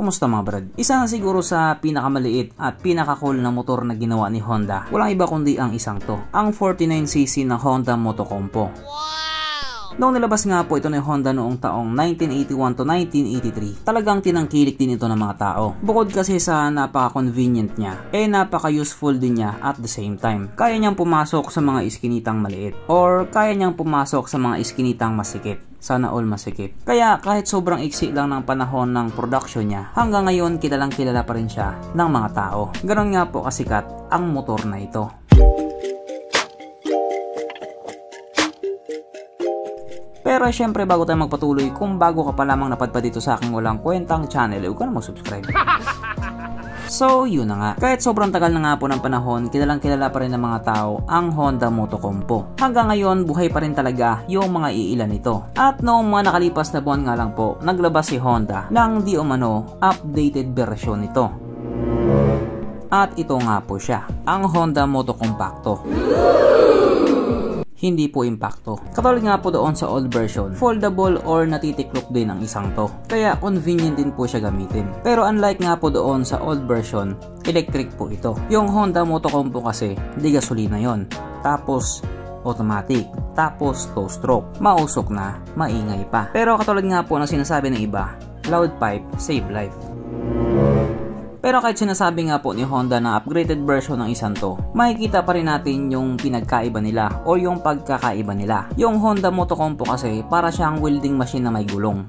Kumusta mga brad? Isa na siguro sa pinakamaliit at pinaka-cool na motor na ginawa ni Honda. Walang iba kundi ang isang to. Ang 49cc na Honda Motocompo. Noong nilabas nga po ito ni Honda noong taong 1981 to 1983, talagang tinangkilik din ito ng mga tao. Bukod kasi sa napaka-convenient niya, napaka-useful din niya at the same time. Kaya niyang pumasok sa mga iskinitang maliit or kaya niyang pumasok sa mga iskinitang masikip. Sana all masikip. Kaya kahit sobrang iksi lang ng panahon ng production niya, hanggang ngayon kilalang kilala pa rin siya ng mga tao. Ganon nga po kasikat ang motor na ito. Pero syempre bago tayo magpatuloy, kung bago ka pa lamang napadpad dito sa aking walang kwentang channel, huwag ka na mag-subscribe. So yun na nga, kahit sobrang tagal na nga po ng panahon, kilalang kilala pa rin ng mga tao ang Honda Motocompo. Hanggang ngayon, buhay pa rin talaga yung mga iilan nito. At noong mga nakalipas na buwan nga lang po, naglabas si Honda ng di umano updated version nito. At ito nga po siya, ang Honda Motocompacto. Hindi po impacto. Katulad nga po doon sa old version, foldable or natitiklop din ang isang to. Kaya convenient din po siya gamitin. Pero unlike nga po doon sa old version, electric po ito. Yung Honda Motocompo kasi, di gasolina yon. Tapos automatic. Tapos two stroke. Mausok na, maingay pa. Pero katulad nga po ng sinasabi ng iba, loud pipe, save life. Pero kahit sinasabi nga po ni Honda na upgraded version ng isang to, makikita pa rin natin yung pinagkaiba nila o yung pagkakaiba nila. Yung Honda Motocompo kasi para siyang welding machine na may gulong.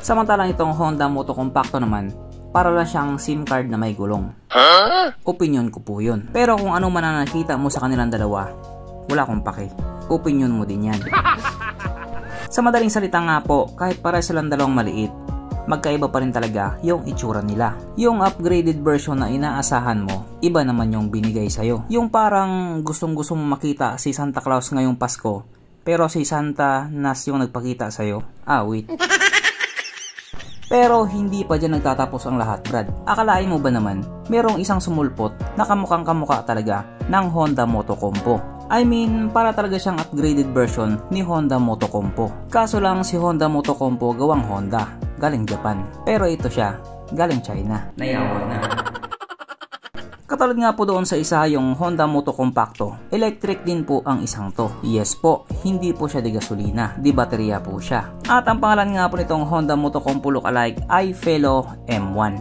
Samantalang itong Honda Motocompacto naman, para lang siyang SIM card na may gulong. Opinion ko po yun. Pero kung ano man ang nakita mo sa kanilang dalawa, wala akong pake. Opinion mo din yan. Sa madaling salita nga po, kahit para silang dalawang maliit, magkaiba pa rin talaga yung itsura nila. Yung upgraded version na inaasahan mo, iba naman yung binigay sa'yo. Yung parang gustong-gusto mo makita si Santa Claus ngayong Pasko, pero si Santa Nas yung nagpakita sa'yo. Wait. Pero hindi pa dyan nagtatapos ang lahat, Brad. Akalain mo ba naman, merong isang sumulpot na kamukhang kamukha talaga ng Honda Motocompo. I mean, para talaga siyang upgraded version ni Honda Motocompo. Kaso lang si Honda Motocompo gawang Honda, galing Japan. Pero ito siya, galing China. Nayawa na. Katulad nga po doon sa isa yung Honda Motocompacto, electric din po ang isang to. Yes po, hindi po siya di gasolina, di baterya po siya. At ang pangalan nga po nitong Honda Motocompo lookalike ay Velo M1.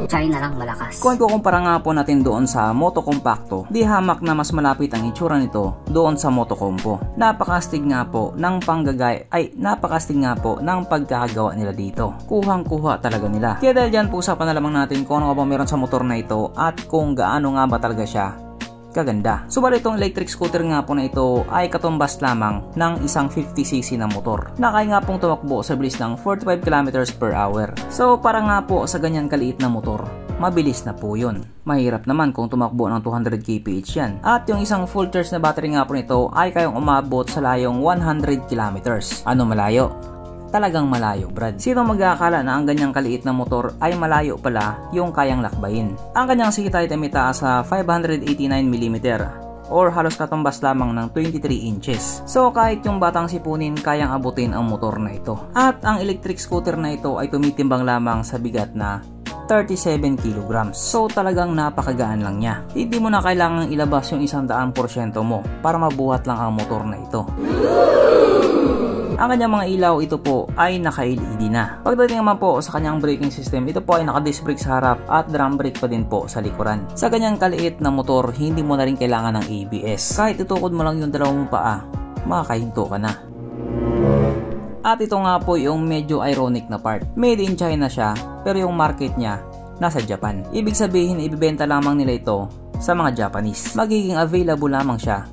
China lang malakas. Kung ikukumpara nga po natin doon sa Motocompacto, di hamak na mas malapit ang itsura nito doon sa Motocompo. Napakastig nga po ng napakastig nga po ng pagkakagawa nila dito. Kuhang-kuha talaga nila. Kaya dahil dyan po usapan na lamang natin kung ano ba meron sa motor na ito at kung gaano nga ba talaga siya kaganda. Subalit itong electric scooter nga po na ito ay katumbas lamang ng isang 50cc na motor na kaya nga pong tumakbo sa bilis ng 45 km/h. So para nga po sa ganyan kaliit na motor, mabilis na po yun. Mahirap naman kung tumakbo ng 200 kph yan. At yung isang full charge na battery nga po nito ay kayang umabot sa layong 100 km. Ano malayo? Talagang malayo, Brad. Sino mag-aakala na ang ganyang kaliit na motor ay malayo pala yung kayang lakbayin? Ang kanyang seat height ay mitaas sa 589mm or halos katumbas lamang ng 23 inches. So kahit yung batang sipunin kayang abutin ang motor na ito. At ang electric scooter na ito ay tumitimbang lamang sa bigat na 37 kilograms. So talagang napakagaan lang niya. Hindi mo na kailangang ilabas yung 100% mo para mabuhat lang ang motor na ito. Ang kanyang mga ilaw ito po ay naka-LED na. Pagdating naman po sa kanyang braking system, ito po ay naka-disc brake sa harap at drum brake pa din po sa likuran. Sa kanyang kaliit na motor, hindi mo na rin kailangan ng ABS. Kahit itukod mo lang yung dalawang paa, makakahinto ka na. At ito nga po yung medyo ironic na part. Made in China siya, pero yung market niya nasa Japan. Ibig sabihin, ibibenta lamang nila ito sa mga Japanese. Magiging available lamang siya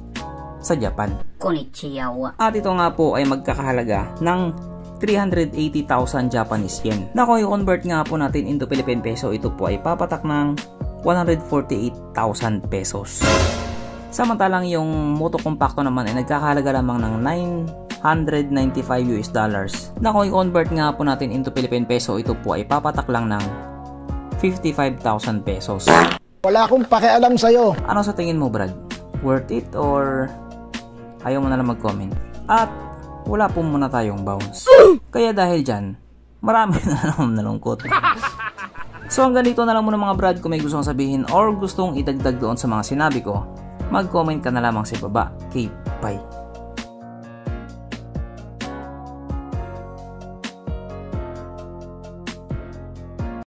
sa Japan. Konnichiwa. At ito nga po ay magkakahalaga ng 380,000 Japanese yen. Na kung i-convert nga po natin into Philippine peso, ito po ay papatak ng 148,000 pesos. Samantalang yung Motocompacto naman ay nagkakahalaga lamang ng $995. Na kung i-convert nga po natin into Philippine peso, ito po ay papatak lang ng 55,000 pesos. Wala akong pakialam sa'yo. Ano sa tingin mo, Brad? Worth it or ayaw mo na lang mag-comment? At wala po muna tayong bounce. Kaya dahil dyan, marami na naman nalungkot. So hanggang dito na lang muna mga brad. Kung may gustong sabihin or gustong idagdag doon sa mga sinabi ko, mag-comment ka na lamang sa baba. Okay, bye.